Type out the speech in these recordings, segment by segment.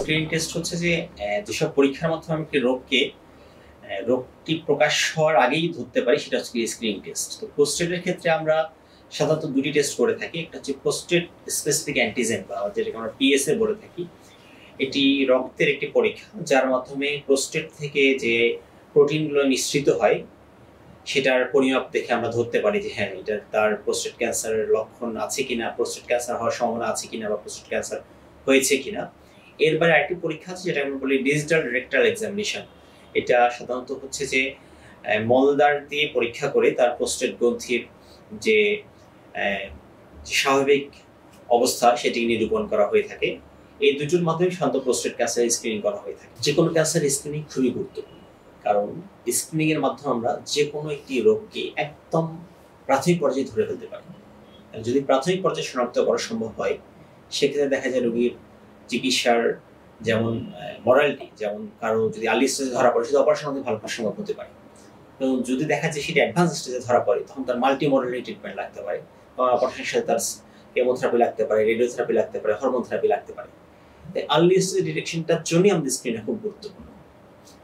Screening test হচ্ছে যে যেসব পরীক্ষার মাধ্যমে আমি রোগটি প্রকাশ হওয়ার আগেই ধরতে পারি, সেটা হচ্ছে স্ক্রিনিং টেস্ট। তো প্রোস্টেটের ক্ষেত্রে আমরা সাধারণত দুটি টেস্ট করে থাকি। একটা হচ্ছে প্রোস্টেট স্পেসিফিক অ্যান্টিজেন বা যেটাকে আমরা পিএসএ বলে থাকি। এটি রক্তের একটি পরীক্ষা যার মাধ্যমে প্রোস্টেট থেকে যে প্রোটিনগুলো নিঃসৃত হয় সেটার পরিমাপ দেখে আমরা ধরতে পারি যে হ্যাঁ, এটা তার প্রোস্টেট ক্যান্সারের লক্ষণ আছে কিনা, প্রোস্টেট ক্যান্সার হওয়ার সম্ভাবনা আছে কিনা বা প্রোস্টেট ক্যান্সার হয়েছে কিনা। এর বাইরে আরেকটি পরীক্ষা আছে যেটা আমরা বলি ডিজিটাল রেকটাল এক্সামিনেশন। এটা সাধারণত হচ্ছে যে মলদ্বার দিয়ে পরীক্ষা করে তার প্রোস্টেট গ্রন্থির যে স্বাভাবিক অবস্থা সেটি নিরূপণ করা হয়ে থাকে। এই দুটোর মাধ্যমে সাধারণত প্রোস্টেট ক্যান্সার স্ক্রিনিং করা হয়ে থাকে। যে কোনো ক্যান্সার স্ক্রিনিং খুবই গুরুত্বপূর্ণ, কারণ স্ক্রিনিং এর মাধ্যমে আমরা যে কোনো একটি রোগকে একদম প্রাথমিক পর্যায়ে ধরে ফেলতে পারি। যদি প্রাথমিক পর্যায়ে শনাক্ত করা সম্ভব হয়, সেক্ষেত্রে দেখা যায় রোগীর চিকিৎসার যেমন মরালিটি, যেমন কারো যদি আর্লি স্টেজে ধরা পড়ে সেটা অপারেশন অনেক ভালো সম্ভব হতে পারে। এবং যদি দেখা যায় সেটা অ্যাডভান্স স্টেজে ধরা পড়ে, তখন তার মাল্টি মডালিটি ট্রিটমেন্ট লাগতে পারে। তখন অপারেশনের সাথে তার কেমোথেরাপি লাগতে পারে, রেডিওথেরাপি লাগতে পারে, হরমোন থেরাপি লাগতে পারে। তাই আর্লি স্টেজ ডিটেকশনটার জন্যই আমাদের স্ক্রিনিংটা খুব গুরুত্বপূর্ণ।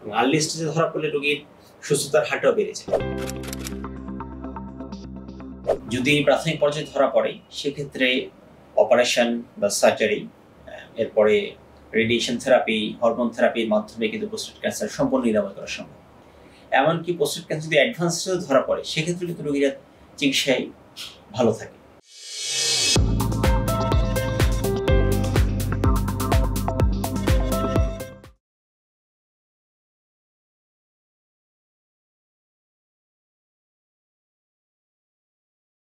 এবং আর্লি স্টেজে ধরা পড়লে রোগীর সুস্থতার হারটাও বেড়ে যায়। যদি প্রাথমিক পর্যায়ে ধরা পড়ে, সেক্ষেত্রে অপারেশন বা সার্জারি, এরপরে রেডিয়েশন থেরাপি, হরমোন থেরাপির মাধ্যমে কিন্তু প্রোস্টেট ক্যান্সার সম্পূর্ণ নিরাময় করা সম্ভব। এমনকি প্রোস্টেট ক্যান্সার যদি অ্যাডভান্স ধরা পড়ে, সেক্ষেত্রে কিন্তু রোগীরা চিকিৎসায় ভালো থাকে।